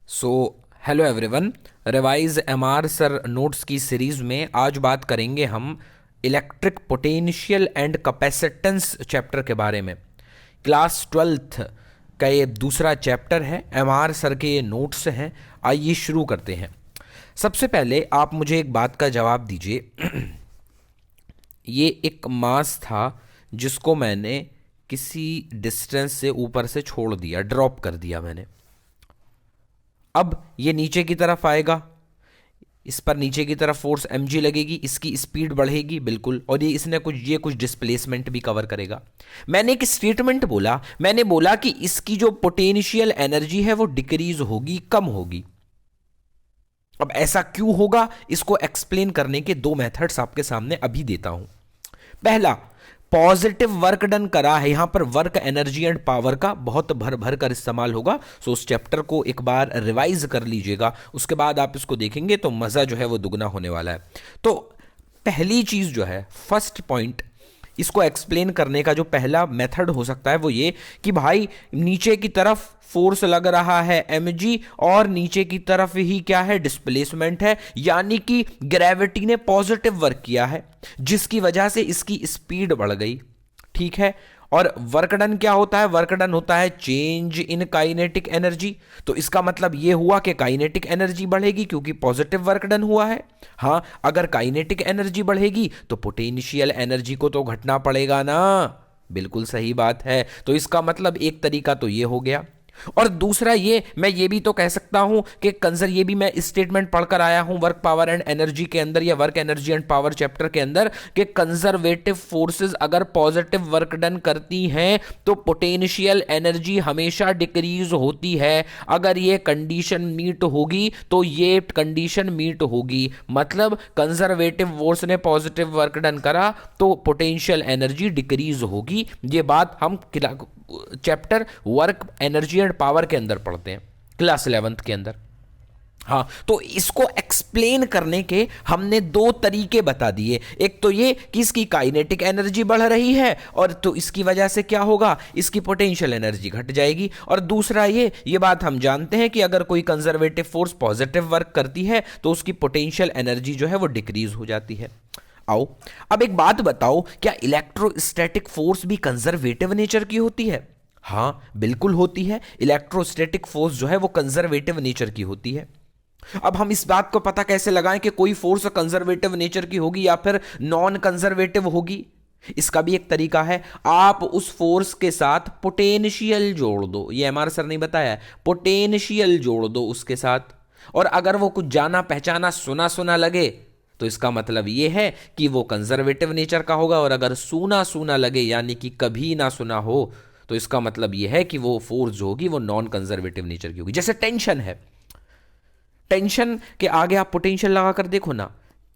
So hello everyone. Revise MR sir notes की series में आज बात करेंगे हम electric potential and capacitance chapter के बारे में। क्लास ट्वेल्थ का ये दूसरा चैप्टर है, एमआर सर के ये नोट्स हैं। आइए शुरू करते हैं। सबसे पहले आप मुझे एक बात का जवाब दीजिए। ये एक मास था जिसको मैंने किसी डिस्टेंस से ऊपर से छोड़ दिया, ड्रॉप कर दिया मैंने। अब ये नीचे की तरफ आएगा, इस पर नीचे की तरफ फोर्स mg लगेगी, इसकी स्पीड बढ़ेगी बिल्कुल, और ये कुछ डिस्प्लेसमेंट भी कवर करेगा। मैंने एक स्टेटमेंट बोला, मैंने बोला कि इसकी जो पोटेंशियल एनर्जी है वो डिक्रीज होगी, कम होगी। अब ऐसा क्यों होगा, इसको एक्सप्लेन करने के दो मेथड्स आपके सामने अभी देता हूं। पहला, पॉजिटिव वर्क डन करा है, यहां पर वर्क एनर्जी एंड पावर का बहुत भर भर कर इस्तेमाल होगा। सो उस चैप्टर को एक बार रिवाइज कर लीजिएगा, उसके बाद आप इसको देखेंगे तो मजा जो है वो दुगना होने वाला है। तो पहली चीज जो है, फर्स्ट पॉइंट, इसको एक्सप्लेन करने का जो पहला मेथड हो सकता है वो ये कि भाई नीचे की तरफ फोर्स लग रहा है mg और नीचे की तरफ ही क्या है, डिस्प्लेसमेंट है, यानी कि ग्रेविटी ने पॉजिटिव वर्क किया है जिसकी वजह से इसकी स्पीड बढ़ गई। ठीक है, और वर्क डन क्या होता है, वर्क डन होता है चेंज इन काइनेटिक एनर्जी। तो इसका मतलब यह हुआ कि काइनेटिक एनर्जी बढ़ेगी क्योंकि पॉजिटिव वर्क डन हुआ है। हां, अगर काइनेटिक एनर्जी बढ़ेगी तो पोटेंशियल एनर्जी को तो घटना पड़ेगा ना। बिल्कुल सही बात है। तो इसका मतलब एक तरीका तो यह हो गया, और दूसरा ये, मैं ये भी तो कह सकता हूं कि कंजर, ये भी मैं स्टेटमेंट पढ़कर आया हूं वर्क पावर एंड एनर्जी के अंदर, या work energy and power chapter के अंदर, कि कंजर्वेटिव फोर्सेस अगर पॉजिटिव वर्क डन करती हैं तो पोटेंशियल एनर्जी हमेशा डिक्रीज होती है। अगर ये कंडीशन मीट होगी तो ये कंडीशन मीट होगी, मतलब कंजर्वेटिव फोर्स ने पॉजिटिव वर्क डन करा तो पोटेंशियल एनर्जी डिक्रीज होगी। ये बात हम chapter work energy and power के अंदर पढ़ते हैं, क्लास 11th के अंदर। हाँ, तो इसको एक्सप्लेन करने के हमने दो तरीके बता दिए। एक तो ये कि इसकी काइनेटिक एनर्जी बढ़ रही है और तो इसकी वजह से क्या होगा, इसकी पोटेंशियल एनर्जी घट जाएगी। और दूसरा ये बात हम जानते हैं कि अगर कोई कंजर्वेटिव फोर्स पॉजिटिव वर्क करती है तो उसकी पोटेंशियल एनर्जी जो है वो डिक्रीज हो जाती है। आओ अब एक बात बताओ, क्या इलेक्ट्रोस्टैटिक फोर्स भी कंजर्वेटिव नेचर की होती है? हां, बिल्कुल होती है। इलेक्ट्रोस्टैटिक फोर्स जो है वो कंजर्वेटिव नेचर की होती है। अब हम इस बात को पता कैसे लगाएं कि कोई फोर्स कंजर्वेटिव नेचर की होगी या फिर नॉन कंजर्वेटिव होगी? इसका भी एक तरीका है, आप उस फोर्स के साथ पोटेंशियल जोड़ दो। ये एमआर सर ने बताया है, पोटेंशियल जोड़ दो उसके साथ, और अगर वो कुछ जाना पहचाना सुना सुना लगे तो इसका मतलब यह है कि वो कंजर्वेटिव नेचर का होगा, और अगर सूना सूना लगे यानी कि कभी ना सुना हो तो इसका मतलब यह है कि वो फोर्स जो होगी वो नॉन कंजर्वेटिव नेचर की होगी। जैसे टेंशन है, टेंशन के आगे आप पोटेंशियल लगा कर देखो ना,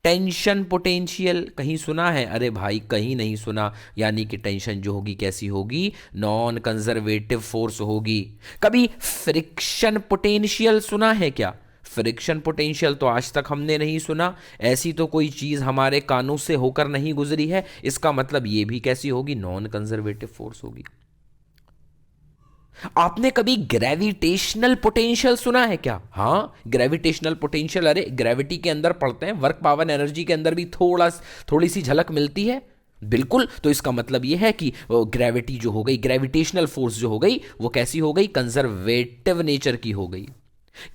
टेंशन पोटेंशियल कहीं सुना है? अरे भाई कहीं नहीं सुना, यानी कि टेंशन जो होगी कैसी होगी, नॉन कंजर्वेटिव फोर्स होगी। कभी फ्रिक्शन पोटेंशियल सुना है क्या? फ्रिक्शन पोटेंशियल तो आज तक हमने नहीं सुना, ऐसी तो कोई चीज हमारे कानों से होकर नहीं गुजरी है। इसका मतलब ये भी कैसी होगी, नॉन कंजर्वेटिव फोर्स होगी। आपने कभी ग्रेविटेशनल पोटेंशियल सुना है क्या? हां, ग्रेविटेशनल पोटेंशियल, अरे ग्रेविटी के अंदर पढ़ते हैं, वर्क पावर एनर्जी के अंदर भी थोड़ी सी झलक मिलती है। बिल्कुल, तो इसका मतलब यह है कि ग्रेविटी जो हो गई, ग्रेविटेशनल फोर्स जो हो गई वो कैसी हो गई, कंजर्वेटिव नेचर की हो गई।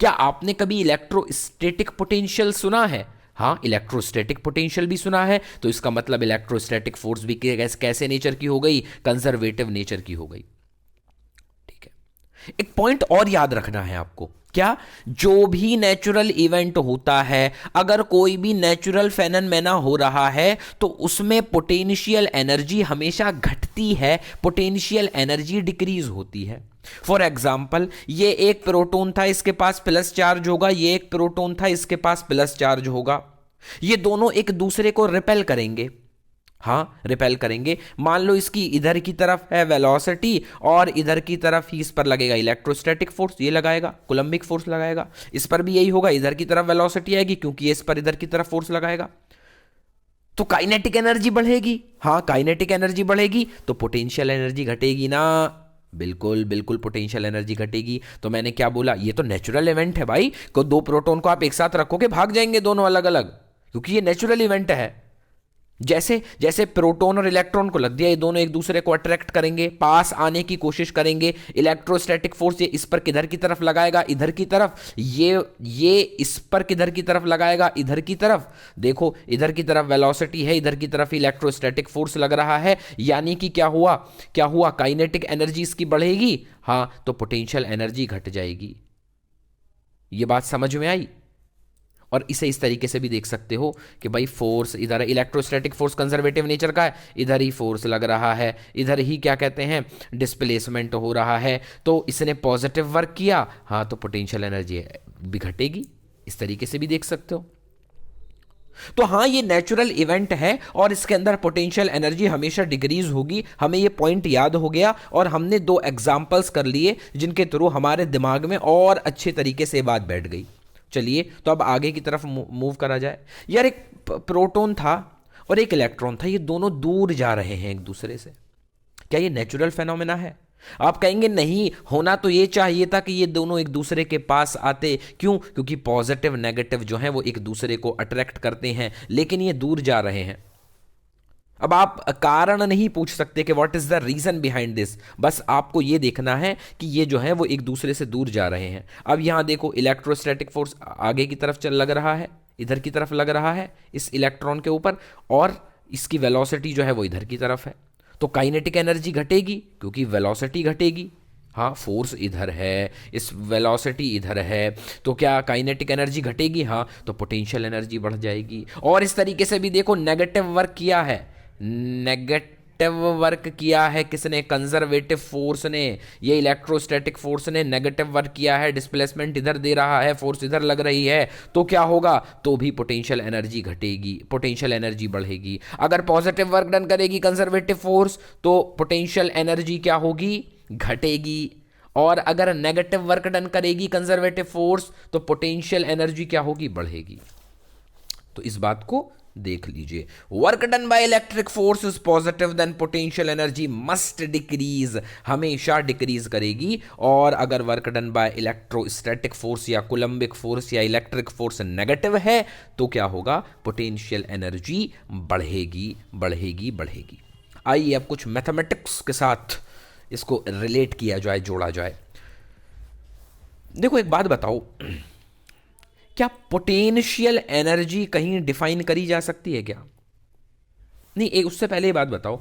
क्या आपने कभी इलेक्ट्रोस्टैटिक पोटेंशियल सुना है? हाँ, इलेक्ट्रोस्टैटिक पोटेंशियल भी सुना है। तो इसका मतलब इलेक्ट्रोस्टैटिक फोर्स भी कैसे नेचर की हो गई, कंजर्वेटिव नेचर की हो गई। ठीक है, एक पॉइंट और याद रखना है आपको, क्या, जो भी नेचुरल इवेंट होता है, अगर कोई भी नेचुरल फेनोमेना हो रहा है तो उसमें पोटेंशियल एनर्जी हमेशा घटती है, पोटेंशियल एनर्जी डिक्रीज होती है। फॉर एग्जाम्पल, ये एक प्रोटॉन था, इसके पास प्लस चार्ज होगा, ये एक प्रोटॉन था, इसके पास प्लस चार्ज होगा। ये दोनों एक दूसरे को रिपेल करेंगे। हां, रिपेल करेंगे। मान लो इसकी इधर की तरफ है वेलोसिटी और इधर की तरफ ही इस पर लगेगा इलेक्ट्रोस्टैटिक फोर्स, ये लगाएगा, कूलम्बिक फोर्स लगाएगा। इस पर भी यही होगा, इधर की तरफ वेलोसिटी आएगी क्योंकि ये इस पर इधर की तरफ फोर्स लगाएगा, तो काइनेटिक एनर्जी बढ़ेगी। हां, काइनेटिक एनर्जी बढ़ेगी तो पोटेंशियल एनर्जी घटेगी ना। बिल्कुल बिल्कुल पोटेंशियल एनर्जी घटेगी। तो मैंने क्या बोला, ये तो नेचुरल इवेंट है भाई, को दो प्रोटॉन को आप एक साथ रखोगे भाग जाएंगे दोनों अलग अलग, क्योंकि ये नेचुरल इवेंट है। जैसे जैसे प्रोटॉन और इलेक्ट्रॉन को लग दिया, ये दोनों एक दूसरे को अट्रैक्ट करेंगे, पास आने की कोशिश करेंगे। इलेक्ट्रोस्टैटिक फोर्स ये इस पर किधर की तरफ लगाएगा, इधर की तरफ। ये इस पर किधर की तरफ लगाएगा, इधर की तरफ। देखो इधर की तरफ वेलोसिटी है, इधर की तरफ इलेक्ट्रोस्टैटिक फोर्स लग रहा है, यानी कि क्या हुआ, काइनेटिक एनर्जी इसकी बढ़ेगी, हाँ, तो पोटेंशियल एनर्जी घट जाएगी। ये बात समझ में आई। और इसे इस तरीके से भी देख सकते हो कि भाई फोर्स इधर है, इलेक्ट्रोस्टैटिक फोर्स कंजर्वेटिव नेचर का है, इधर ही फोर्स लग रहा है, इधर ही क्या कहते हैं, डिस्प्लेसमेंट हो रहा है, तो इसने पॉजिटिव वर्क किया, हाँ, तो पोटेंशियल एनर्जी भी घटेगी। इस तरीके से भी देख सकते हो। तो हाँ, ये नेचुरल इवेंट है और इसके अंदर पोटेंशियल एनर्जी हमेशा डिक्रीज होगी, हमें ये पॉइंट याद हो गया। और हमने दो एग्जाम्पल्स कर लिए जिनके थ्रू हमारे दिमाग में और अच्छे तरीके से बात बैठ गई। चलिए तो अब आगे की तरफ मूव करा जाए। यार एक प्रोटॉन था और एक इलेक्ट्रॉन था, ये दोनों दूर जा रहे हैं एक दूसरे से। क्या ये नेचुरल फेनोमेना है? आप कहेंगे नहीं, होना तो ये चाहिए था कि ये दोनों एक दूसरे के पास आते। क्यों? क्योंकि पॉजिटिव नेगेटिव जो है वो एक दूसरे को अट्रैक्ट करते हैं, लेकिन ये दूर जा रहे हैं। अब आप कारण नहीं पूछ सकते कि what is the reason behind this, बस आपको यह देखना है कि ये जो है वो एक दूसरे से दूर जा रहे हैं। अब यहां देखो इलेक्ट्रोस्टैटिक फोर्स आगे की तरफ चल लग रहा है, इधर की तरफ लग रहा है इस इलेक्ट्रॉन के ऊपर, और इसकी वेलोसिटी जो है वो इधर की तरफ है। तो काइनेटिक एनर्जी घटेगी क्योंकि वेलोसिटी घटेगी। हाँ, फोर्स इधर है, इस वेलोसिटी इधर है, तो क्या काइनेटिक एनर्जी घटेगी? हाँ, तो पोटेंशियल एनर्जी बढ़ जाएगी। और इस तरीके से भी देखो नेगेटिव वर्क किया है, नेगेटिव वर्क किया है किसने? कंजर्वेटिव फोर्स ने। ये इलेक्ट्रोस्टैटिक फोर्स ने नेगेटिव वर्क किया है, डिस्प्लेसमेंट इधर दे रहा है, फोर्स इधर लग रही है, तो क्या होगा? तो भी पोटेंशियल एनर्जी घटेगी, पोटेंशियल एनर्जी बढ़ेगी। अगर पॉजिटिव वर्क डन करेगी कंजर्वेटिव फोर्स तो पोटेंशियल एनर्जी क्या होगी? घटेगी। और अगर नेगेटिव वर्क डन करेगी कंजर्वेटिव फोर्स तो पोटेंशियल एनर्जी क्या होगी? बढ़ेगी। तो इस बात को देख लीजिए। Work done by electric force is positive, then potential energy must decrease, हमेशा डिक्रीज करेगी। और अगर work done by electrostatic force या कुलम्बिक फोर्स या इलेक्ट्रिक फोर्स नेगेटिव है तो क्या होगा? पोटेंशियल एनर्जी बढ़ेगी बढ़ेगी बढ़ेगी। आइए अब कुछ मैथमेटिक्स के साथ इसको रिलेट किया जाए, जोड़ा जाए। देखो एक बात बताओ, क्या पोटेंशियल एनर्जी कहीं डिफाइन करी जा सकती है क्या? नहीं, एक उससे पहले ये बात बताओ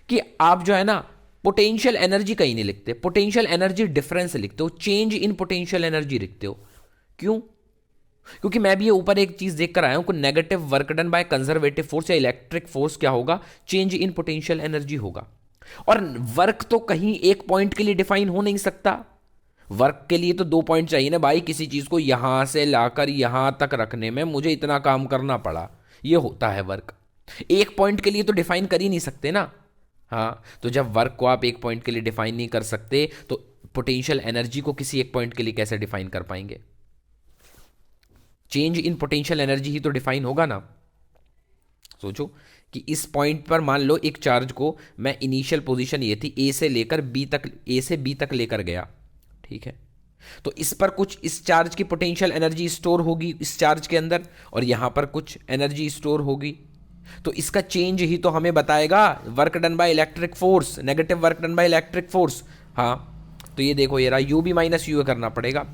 कि आप जो है ना पोटेंशियल एनर्जी कहीं नहीं लिखते, पोटेंशियल एनर्जी डिफरेंस लिखते हो, चेंज इन पोटेंशियल एनर्जी लिखते हो। क्यों? क्योंकि मैं भी ये ऊपर एक चीज देख कर आया हूं कि negative work done by conservative force या इलेक्ट्रिक फोर्स क्या होगा? चेंज इन पोटेंशियल एनर्जी होगा। और वर्क तो कहीं एक पॉइंट के लिए डिफाइन हो नहीं सकता। वर्क के लिए तो 2 पॉइंट चाहिए ना भाई, किसी चीज को यहां से लाकर यहां तक रखने में मुझे इतना काम करना पड़ा, ये होता है वर्क। एक पॉइंट के लिए तो डिफाइन कर ही नहीं सकते ना। हाँ, तो जब वर्क को आप एक पॉइंट के लिए डिफाइन नहीं कर सकते तो पोटेंशियल एनर्जी को किसी एक पॉइंट के लिए कैसे डिफाइन कर पाएंगे? चेंज इन पोटेंशियल एनर्जी ही तो डिफाइन होगा ना। सोचो कि इस पॉइंट पर मान लो एक चार्ज को मैं इनिशियल पोजीशन ये थी ए से लेकर बी तक, ए से बी तक लेकर गया, ठीक है, तो इस पर कुछ इस चार्ज की पोटेंशियल एनर्जी स्टोर होगी इस चार्ज के अंदर, और यहां पर कुछ एनर्जी स्टोर होगी। तो इसका चेंज ही तो हमें बताएगा work done by electric force, negative work done by electric force. हाँ, तो ये देखो ये रहा, यू बी माइनस यू करना पड़ेगा।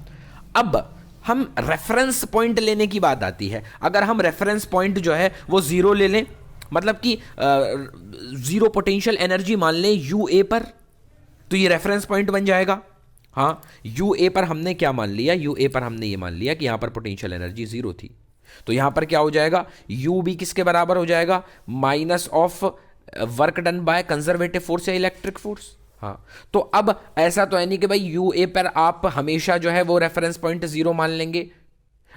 अब हम रेफरेंस पॉइंट लेने की बात आती है। अगर हम रेफरेंस पॉइंट जो है वो जीरो ले लें, मतलब कि जीरो पोटेंशियल एनर्जी मान लें यू ए पर, तो ये रेफरेंस पॉइंट बन जाएगा। हाँ, यू ए पर हमने क्या मान लिया? यू ए पर हमने ये मान लिया कि यहां पर पोटेंशियल एनर्जी जीरो थी, तो यहां पर क्या हो जाएगा? यू बी किसके बराबर हो जाएगा? Minus of work done by conservative force या इलेक्ट्रिक फोर्स। हाँ, तो अब ऐसा तो है नहीं कि भाई यू ए पर आप हमेशा जो है वो रेफरेंस पॉइंट जीरो मान लेंगे।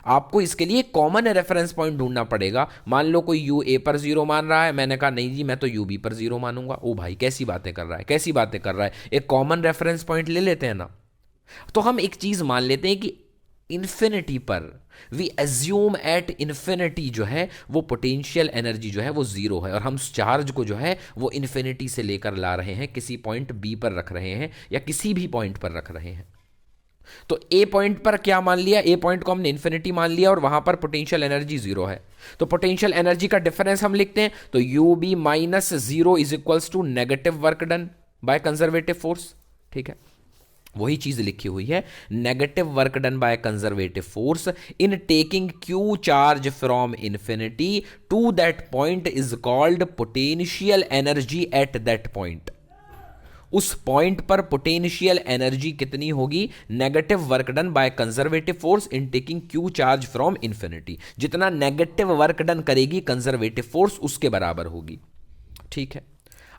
आपको इसके लिए कॉमन रेफरेंस पॉइंट ढूंढना पड़ेगा। मान लो कोई यू ए पर जीरो मान रहा है, मैंने कहा नहीं जी मैं तो यू बी पर जीरो मानूंगा। ओ भाई कैसी बातें कर रहा है, कैसी बातें कर रहा है, एक कॉमन रेफरेंस पॉइंट ले लेते हैं ना। तो हम एक चीज मान लेते हैं कि इन्फिनिटी पर, वी एज्यूम एट इन्फिनिटी जो है वो पोटेंशियल एनर्जी जो है वो जीरो है, और हम चार्ज को जो है वो इन्फिनिटी से लेकर ला रहे हैं, किसी पॉइंट बी पर रख रहे हैं या किसी भी पॉइंट पर रख रहे हैं। तो ए पॉइंट पर क्या मान लिया, ए पॉइंट को हमने इन्फिनिटी मान लिया और वहां पर पोटेंशियल एनर्जी जीरो है। तो पोटेंशियल एनर्जी का डिफरेंस हम लिखते हैं, तो U B minus zero is equals to negative work done by conservative force. ठीक है, वही चीज लिखी हुई है, negative work done by conservative force in taking Q charge from infinity to that point is called potential energy at that point. उस point पर potential energy कितनी होगी, negative work done by conservative force in taking Q charge from infinity. जितना negative work done करेगी conservative force उसके बराबर होगी। ठीक है,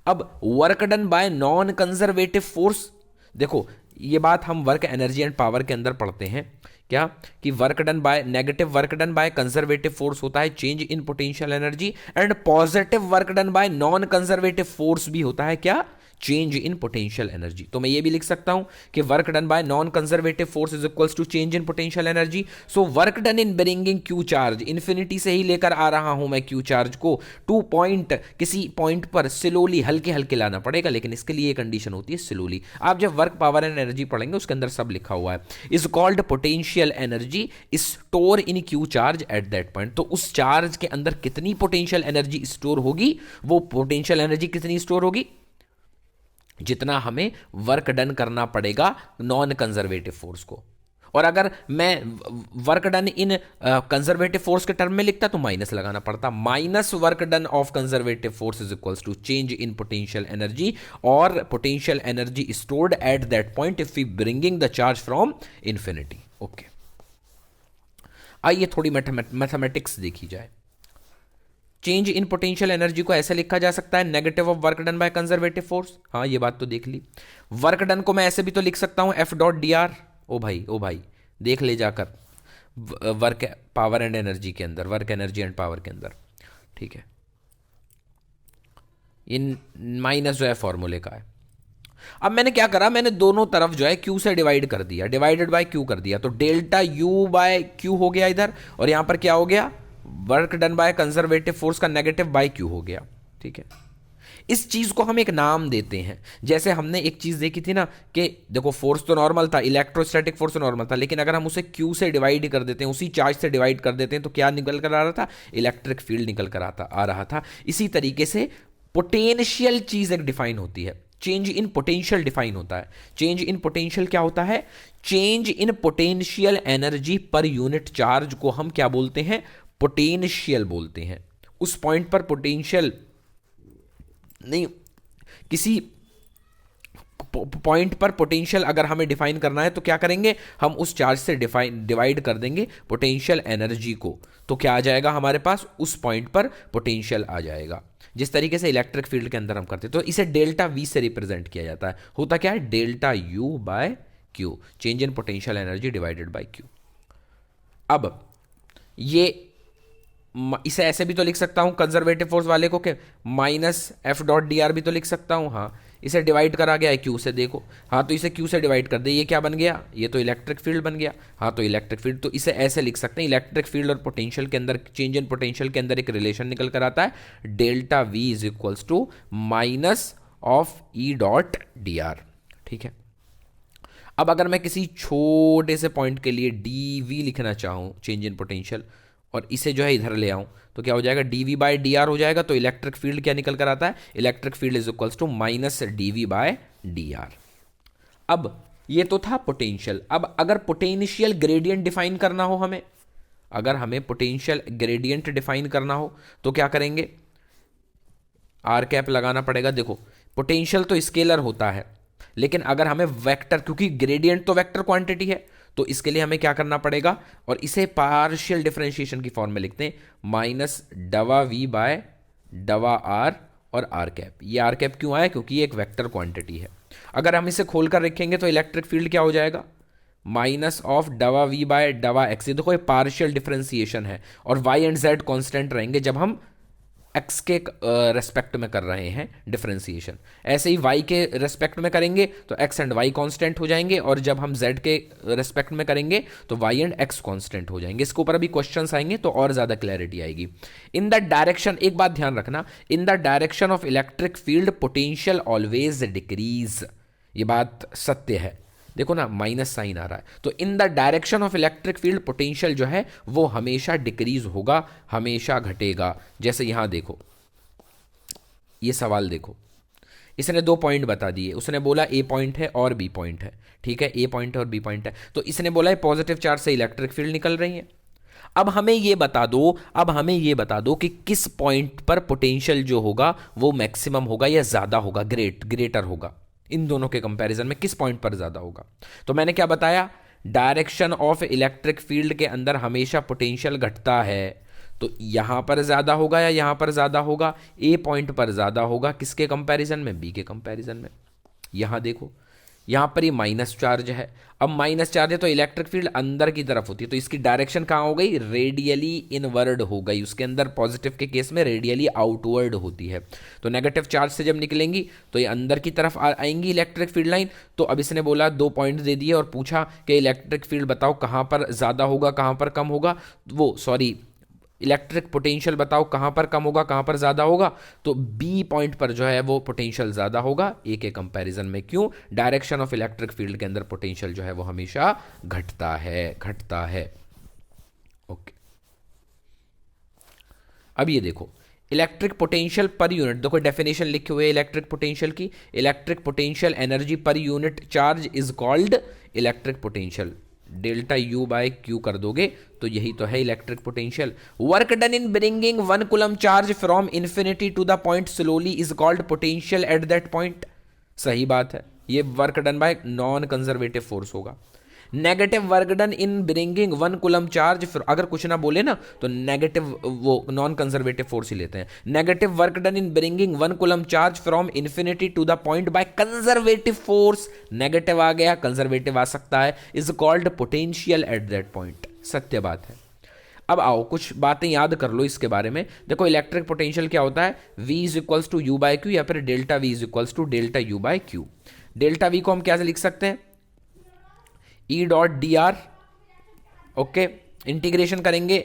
अब work done by non conservative force, देखो ये बात हम वर्क एनर्जी एंड पावर के अंदर पढ़ते हैं क्या, कि work done bye, negative work done by conservative force होता है change in potential energy, and positive work done by non conservative force भी होता है क्या, चेंज इन पोटेंशियल एनर्जी। तो मैं ये भी लिख सकता हूं कि work done by non conservative force is equals to change in potential energy. So work done in bringing Q charge, infinity से ही लेकर आ रहा हूं मैं क्यू चार्ज को टू पॉइंट, किसी पॉइंट पर स्लोली हल्के हल्के लाना पड़ेगा, लेकिन इसके लिए कंडीशन होती है स्लोली। आप जब वर्क पावर एंड एनर्जी पढ़ेंगे उसके अंदर सब लिखा हुआ है, is called potential energy store in Q charge at that point. तो उस चार्ज के अंदर कितनी पोटेंशियल एनर्जी स्टोर होगी, वो पोटेंशियल एनर्जी कितनी स्टोर होगी, जितना हमें वर्क डन करना पड़ेगा नॉन कंजर्वेटिव फोर्स को। और अगर मैं work done in conservative force के टर्म में लिखता तो माइनस लगाना पड़ता, minus work done of conservative force is equals to change in potential energy, और potential energy stored at that point if we bringing the charge from infinity. Okay, आइए थोड़ी mathematics देखी जाए। चेंज इन पोटेंशियल एनर्जी को ऐसे लिखा जा सकता है, negative of work done by conservative force. हाँ ये बात तो देख ली। वर्क डन को मैं ऐसे भी तो लिख सकता हूं एफ डॉट डी आर। ओ भाई देख ले जाकर वर्क पावर एंड एनर्जी के अंदर, वर्क एनर्जी एंड पावर के अंदर। ठीक है, इन माइनस जो है फॉर्मूले का है। अब मैंने क्या करा, मैंने दोनों तरफ जो है क्यू से डिवाइड कर दिया, डिवाइडेड बाय क्यू कर दिया, तो डेल्टा यू बाय क्यू हो गया इधर, और यहां पर क्या हो गया, work done by conservative force का नेगेटिव बाय क्यू हो गया। ठीक है, इस चीज को हम एक नाम देते हैं। जैसे हमने एक चीज देखी थी ना कि देखो फोर्स तो नॉर्मल था, इलेक्ट्रोस्टैटिक फोर्स तो नॉर्मल था, लेकिन अगर हम उसे क्यू से डिवाइड कर देते हैं, उसी चार्ज से डिवाइड कर देते हैं, तो क्या निकल कर आ रहा था, इलेक्ट्रिक फील्ड निकल कर आ रहा था। इसी तरीके से पोटेंशियल चीज एक डिफाइन होती है, चेंज इन पोटेंशियल डिफाइन होता है। चेंज इन पोटेंशियल क्या होता है, change in potential energy per unit charge को हम क्या बोलते हैं, पोटेंशियल बोलते हैं। उस पॉइंट पर पोटेंशियल नहीं, किसी पॉइंट पर पोटेंशियल अगर हमें डिफाइन करना है तो क्या करेंगे, हम उस चार्ज से डिवाइड कर देंगे पोटेंशियल एनर्जी को, तो क्या आ जाएगा हमारे पास, उस पॉइंट पर पोटेंशियल आ जाएगा। जिस तरीके से इलेक्ट्रिक फील्ड के अंदर हम करते हैं, तो इसे डेल्टा वी से रिप्रेजेंट किया जाता है। होता क्या है, delta U by Q, change in potential energy divided by Q. अब ये इसे ऐसे भी तो लिख सकता हूं कंजर्वेटिव फोर्स वाले को, के minus F dot D are भी तो लिख सकता हूं। हाँ, इसे डिवाइड करा गया है क्यू से, देखो। हाँ, तो इसे क्यू से डिवाइड कर दे, ये क्या बन गया, ये तो इलेक्ट्रिक फील्ड बन गया। हाँ, तो इलेक्ट्रिक फील्ड, तो इसे ऐसे लिख सकते हैं, इलेक्ट्रिक फील्ड और पोटेंशियल के अंदर, चेंज इन पोटेंशियल के अंदर एक रिलेशन निकल कर आता है, delta V is equals to minus of E dot D R. ठीक है, अब अगर मैं किसी छोटे से पॉइंट के लिए डी वी लिखना चाहूँ, चेंज इन पोटेंशियल, और इसे जो है इधर ले आऊं, तो क्या हो जाएगा, D V by D R हो जाएगा। तो इलेक्ट्रिक फील्ड क्या निकल कर आता है, electric field is equals to minus D V by D R. अब ये तो था पोटेंशियल। अब अगर पोटेंशियल ग्रेडियंट डिफाइन करना हो हमें, अगर हमें पोटेंशियल ग्रेडियंट डिफाइन करना हो तो क्या करेंगे, आर कैप लगाना पड़ेगा। देखो पोटेंशियल तो स्केलर होता है, लेकिन अगर हमें वेक्टर, क्योंकि ग्रेडियंट तो वेक्टर क्वांटिटी है, तो इसके लिए हमें क्या करना पड़ेगा, और इसे पार्शियल डिफरेंशिएशन की फॉर्म में लिखते हैं, minus dow V by dow R और आर कैप। ये आर कैप क्यों आया, क्योंकि ये एक वेक्टर क्वांटिटी है। अगर हम इसे खोलकर रखेंगे तो इलेक्ट्रिक फील्ड क्या हो जाएगा, minus of dow V by dow X. देखो ये पार्शियल डिफरेंशिएशन है, और वाई एंड जेड कॉन्स्टेंट रहेंगे जब हम एक्स के रेस्पेक्ट में कर रहे हैं डिफरेंशिएशन, ऐसे ही वाई के रेस्पेक्ट में करेंगे तो एक्स एंड वाई कांस्टेंट हो जाएंगे, और जब हम जेड के रेस्पेक्ट में करेंगे तो वाई एंड एक्स कांस्टेंट हो जाएंगे। इसके ऊपर अभी क्वेश्चंस आएंगे तो और ज़्यादा क्लैरिटी आएगी। इन द डायरेक्शन, एक बात ध्यान रखना, in the direction of electric field potential always decrease, ये बात सत्य है। देखो ना माइनस साइन आ रहा है, तो in the direction of electric field potential जो है वो हमेशा डिक्रीज होगा, हमेशा घटेगा। जैसे यहां देखो, ये सवाल देखो, इसने 2 पॉइंट बता दिए, उसने बोला ए पॉइंट है और बी पॉइंट है, ठीक है, ए पॉइंट है और बी पॉइंट है, तो इसने बोला है पॉजिटिव चार्ज से इलेक्ट्रिक फील्ड निकल रही है। अब हमें ये बता दो कि किस पॉइंट पर पोटेंशियल जो होगा वो मैक्सिमम होगा या ज्यादा होगा, ग्रेटर होगा, इन दोनों के कंपैरिजन में किस पॉइंट पर ज्यादा होगा। तो मैंने क्या बताया, डायरेक्शन ऑफ इलेक्ट्रिक फील्ड के अंदर हमेशा पोटेंशियल घटता है, तो यहां पर ज्यादा होगा या यहां पर ज्यादा होगा, ए पॉइंट पर ज्यादा होगा, किसके कंपैरिजन में, बी के कंपैरिजन में। यहां देखो, यहां पर ये माइनस चार्ज है, अब माइनस चार्ज है तो इलेक्ट्रिक फील्ड अंदर की तरफ होती है, तो इसकी डायरेक्शन कहां हो गई, रेडियली इनवर्ड हो गई, उसके अंदर पॉजिटिव के केस में रेडियली आउटवर्ड होती है। तो नेगेटिव चार्ज से जब निकलेंगी तो ये अंदर की तरफ आएंगी इलेक्ट्रिक फील्ड लाइन। तो अब इसने बोला 2 पॉइंट दे दिए और पूछा कि इलेक्ट्रिक फील्ड बताओ कहां पर ज्यादा होगा कहां पर कम होगा, इलेक्ट्रिक पोटेंशियल बताओ कहां पर कम होगा कहां पर ज्यादा होगा, तो बी पॉइंट पर जो है वो पोटेंशियल ज्यादा होगा ए के कंपैरिजन में। क्यों, डायरेक्शन ऑफ इलेक्ट्रिक फील्ड के अंदर पोटेंशियल जो है वो हमेशा घटता है। ओके, अब ये देखो इलेक्ट्रिक पोटेंशियल पर यूनिट, देखो डेफिनेशन लिखे हुए इलेक्ट्रिक पोटेंशियल की, electric potential energy per unit charge is called electric potential. Delta U by Q कर दोगे तो यही तो है electric potential. Work done in bringing 1 coulomb charge from infinity to the point slowly is called potential at that point. सही बात है, ये work done by non conservative force होगा। Negative work done in bringing 1 coulomb charge, अगर कुछ ना बोले ना तो नेगेटिव, वो नॉन कंजर्वेटिव फोर्स ही लेते हैं। Negative work done in bringing 1 coulomb charge from infinity to the point by conservative force, negative आ गया कंजर्वेटिव आ सकता है, is called potential at that point. सत्य बात है। अब आओ कुछ बातें याद कर लो इसके बारे में। देखो इलेक्ट्रिक पोटेंशियल क्या होता है, V is equals to U by Q या फिर delta V is equals to delta U by Q. Delta V को हम क्या से लिख सकते हैं, E dot D R. Okay, integration करेंगे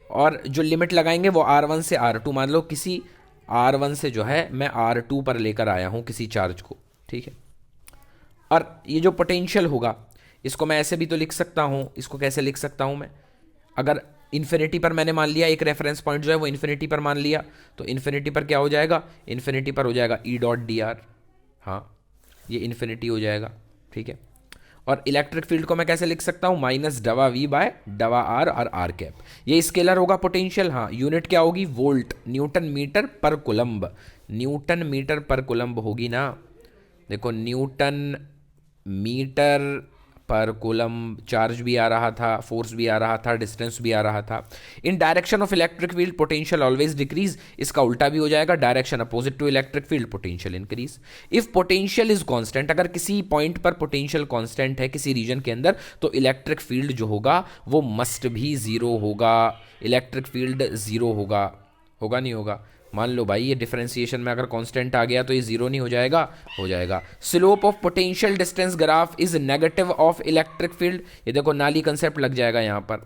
और जो लिमिट लगाएंगे वो R1 से R2, मान लो किसी R1 से जो है मैं R2 पर लेकर आया हूं किसी चार्ज को, ठीक है। और ये जो पोटेंशियल होगा इसको मैं ऐसे भी तो लिख सकता हूं, इसको कैसे लिख सकता हूं मैं, अगर इन्फिनिटी पर मैंने मान लिया, एक रेफरेंस पॉइंट जो है वो इन्फिनिटी पर मान लिया, तो इन्फिनिटी पर क्या हो जाएगा, इन्फिनिटी पर हो जाएगा E डॉट डी आर, हाँ ये इन्फिनिटी हो जाएगा, ठीक है। और इलेक्ट्रिक फील्ड को मैं कैसे लिख सकता हूं, minus dow V by dow R और R कैप। ये स्केलर होगा पोटेंशियल, हाँ यूनिट क्या होगी, volt, newton metre per coulomb, newton metre per coulomb होगी ना। देखो newton metre per coulomb charge भी आ रहा था, फोर्स भी आ रहा था, डिस्टेंस भी आ रहा था। In direction of electric field potential always decrease, इसका उल्टा भी हो जाएगा, direction opposite to electric field potential increase. If potential is constant, अगर किसी पॉइंट पर पोटेंशियल कांस्टेंट है किसी रीजन के अंदर, तो इलेक्ट्रिक फील्ड जो होगा वो मस्ट भी जीरो होगा, इलेक्ट्रिक फील्ड जीरो होगा, होगा नहीं होगा। मान लो भाई ये डिफरेंशिएशन में अगर कांस्टेंट आ गया तो ये जीरो नहीं हो जाएगा, हो जाएगा। Slope of potential distance graph is negative of electric field, ये देखो नाली कंसेप्ट लग जाएगा यहां पर।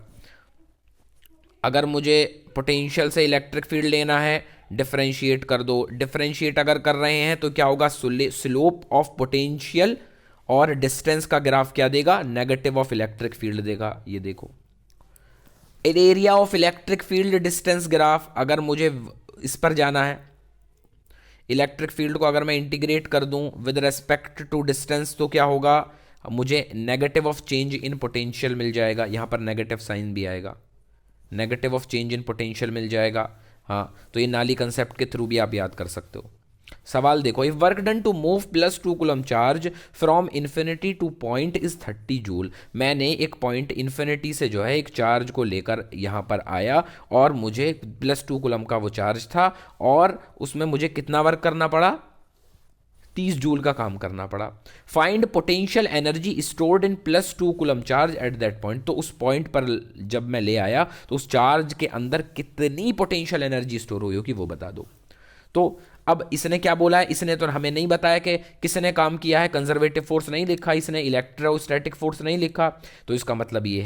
अगर मुझे पोटेंशियल से इलेक्ट्रिक फील्ड लेना है, डिफरेंशिएट कर दो, डिफरेंशिएट अगर कर रहे हैं तो क्या होगा, स्लोप ऑफ पोटेंशियल और डिस्टेंस का ग्राफ क्या देगा, नेगेटिव ऑफ इलेक्ट्रिक फील्ड देगा। ये देखो area of electric field distance graph, अगर मुझे इस पर जाना है, इलेक्ट्रिक फील्ड को अगर मैं इंटीग्रेट कर दूं विद रेस्पेक्ट टू डिस्टेंस, तो क्या होगा, मुझे negative of change in potential मिल जाएगा, यहां पर नेगेटिव साइन भी आएगा, negative of change in potential मिल जाएगा। हाँ तो ये नाली कंसेप्ट के थ्रू भी आप याद कर सकते हो। सवाल देखो, if work done to move +2 coulomb charge from infinity to point is 30 joule. मैंने एक पॉइंट इन्फिनिटी से जो है एक चार्ज को लेकर यहां पर आया और मुझे +2 कूलम का वो चार्ज था और उसमें मुझे कितना वर्क करना पड़ा, 30 जूल का काम करना पड़ा। Find potential energy stored in +2 coulomb charge at that point, तो उस पॉइंट पर जब मैं ले आया तो उस चार्ज के अंदर कितनी पोटेंशियल एनर्जी स्टोर हुई होगी वो बता दो। तो अब इसने क्या बोला है, इसने तो हमें नहीं बताया कि किसने काम किया है, कंजर्वेटिव फोर्स नहीं लिखा, इसने इलेक्ट्रोस्टैटिक फोर्स नहीं लिखा। तो इसका मतलब ये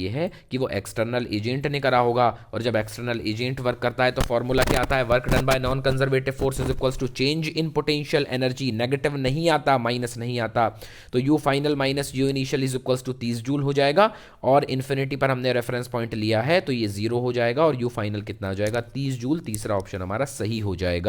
है कि वो एक्सटर्नल एजेंट ने करा होगा, और जब एक्सटर्नल एजेंट वर्क करता है तो फॉर्मूला क्या आता है, work done by non conservative force is equals to change in potential energy, negative नहीं आता, माइनस नहीं आता, तो U final minus U initial is equals to 30 joule हो जाएगा, और इन्फिनिटी पर हमने रेफरेंस पॉइंट लिया है तो ये 0 हो जाएगा, और यू फाइनल कितना हो जाएगा, 30 जूल। तीसरा ऑप्शन हमारा सही हो जाएगा।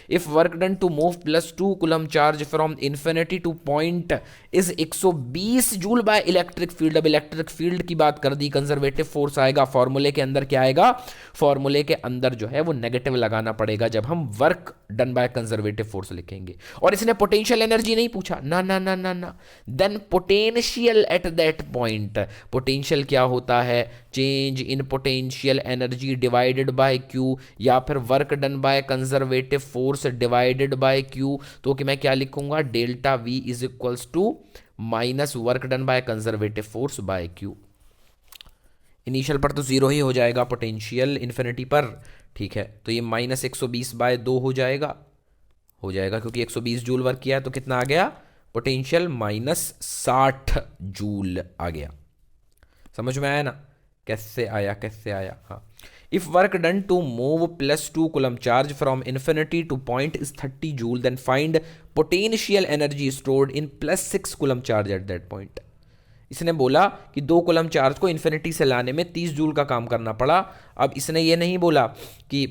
If work done to move +2 coulomb charge from infinity to point is 120 joule bye electric field. अब इलेक्ट्रिक फील्ड की बात कर दी, कंजर्वेटिव फोर्स आएगा, फॉर्मूले के अंदर क्या आएगा, फॉर्मूले के अंदर जो है वो नेगेटिव लगाना पड़ेगा जब हम work done by conservative force लिखेंगे। और इसने पोटेंशियल एनर्जी नहीं पूछा, ना ना ना ना ना, then potential at that point. Potential क्या होता है, change in potential energy divided by Q, या फिर work done by conservative force divided by Q. तो कि मैं क्या लिखूंगा, delta V is equals to minus work done by conservative force by Q. Initial पर तो 0 ही हो जाएगा, पोटेंशियल इन्फिनिटी पर, ठीक है, तो ये -120/2 हो जाएगा क्योंकि 120 जूल वर्क किया है, तो कितना आ गया, पोटेंशियल -60 जूल आ गया। समझ में आया ना, कैसे आया, हाँ। If work done to move +2 coulomb charge from infinity to point is 30 joule, then find potential energy stored in +6 coulomb charge at that point. इसने बोला कि 2 कूलम चार्ज को इन्फिनिटी से लाने में 30 जूल का काम करना पड़ा। अब इसने ये नहीं बोला कि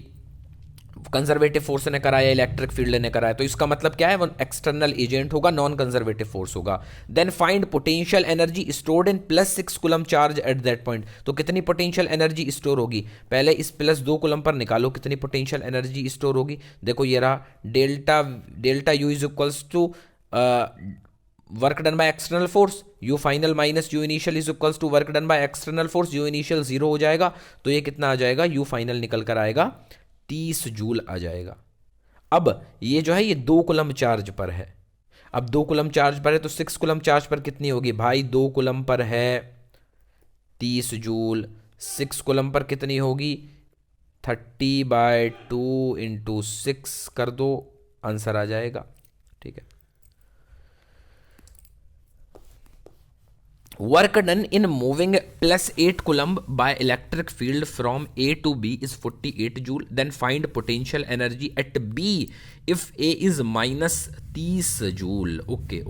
कंजर्वेटिव फोर्स ने कराया, इलेक्ट्रिक फील्ड ने कराया, तो इसका मतलब क्या है, वो एक्सटर्नल एजेंट होगा, नॉन कंजर्वेटिव फोर्स होगा। Then find potential energy stored in +6 coulomb charge at that point. तो कितनी पोटेंशियल एनर्जी स्टोर होगी, पहले इस +2 कूलम पर निकालो कितनी पोटेंशियल एनर्जी स्टोर होगी। देखो ये रहा, delta U is equals to work done by external force, U final minus U initial is equals to work done by external force, U initial 0 हो जाएगा, तो ये कितना आ जाएगा, यू फाइनल निकल कर आएगा 30 जूल आ जाएगा। अब ये जो है ये 2 कूलम चार्ज पर है, अब 2 कूलम चार्ज पर है तो 6 कूलम चार्ज पर कितनी होगी भाई, 2 कूलम पर है 30 जूल, 6 कूलम पर कितनी होगी, 30/2 × 6 कर दो, आंसर आ जाएगा, ठीक है। Work done in moving +8 coulomb by electric field from A to B is 48 joule. Then find potential energy at B if A is -30 joule. Okay,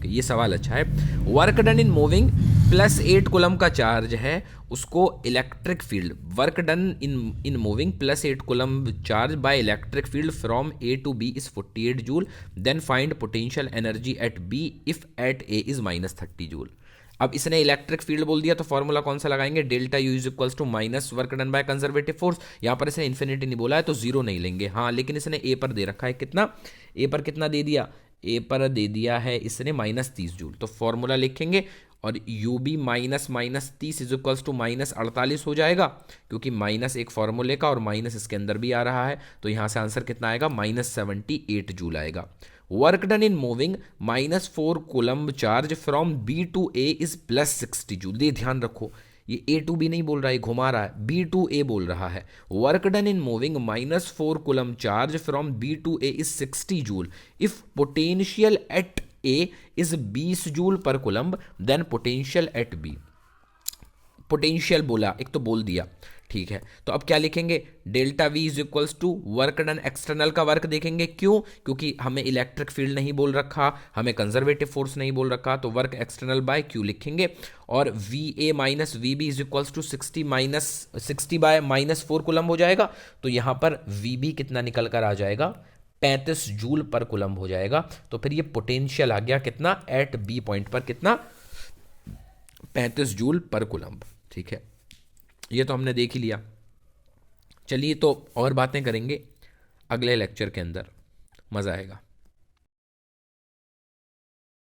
ये सवाल अच्छा है। Work done in moving +8 coulomb का charge है, उसको electric field, work done in moving +8 coulomb charge by electric field from A to B is 48 joule. Then find potential energy at B if at A is -30 joule. अब इसने electric field बोल दिया तो formula कौन सा लगाएंगे, delta U is equals to minus work done by conservative force. यहाँ पर इसने इन्फिनिटी नहीं बोला है तो 0 नहीं लेंगे, हाँ, लेकिन इसने ए पर दे रखा है कितना, ए पर कितना दे दिया, ए पर दे दिया है इसने -30 जूल, तो फॉर्मूला लिखेंगे और U B -30 is equals to -48 हो जाएगा, क्योंकि माइनस एक फॉर्मूले का और माइनस इसके अंदर भी आ रहा है, तो यहाँ से आंसर कितना आएगा, -78 जूल आएगा। Work done in moving -4 coulomb charge from B to A is +60 joule. ये ध्यान रखो, ये A to B नहीं बोल रहा है, घुमा रहा है, B to A बोल रहा है। Work done in moving -4 coulomb charge from B to A is 60 joule. If potential at A is 20 joule per coulomb, then potential at B, potential बोला, एक तो बोल दिया, ठीक है। तो अब क्या लिखेंगे, delta V is equals to work done, external का वर्क देखेंगे, क्यों, क्योंकि हमें इलेक्ट्रिक फील्ड नहीं बोल रखा, हमें कंजर्वेटिव फोर्स नहीं बोल रखा, तो वर्क एक्सटर्नल बाय क्यू लिखेंगे। और V A minus V B is equals to 60 4 coulomb हो जाएगा, तो यहाँ पर वी बी कितना निकल कर आ जाएगा, 35 जूल पर कूलम हो जाएगा। तो फिर ये पोटेंशियल आ गया कितना, एट बी पॉइंट पर कितना, 35 जूल पर कूलम, ठीक है। ये तो हमने देख ही लिया। चलिए तो और बातें करेंगे अगले लेक्चर के अंदर, मज़ा आएगा।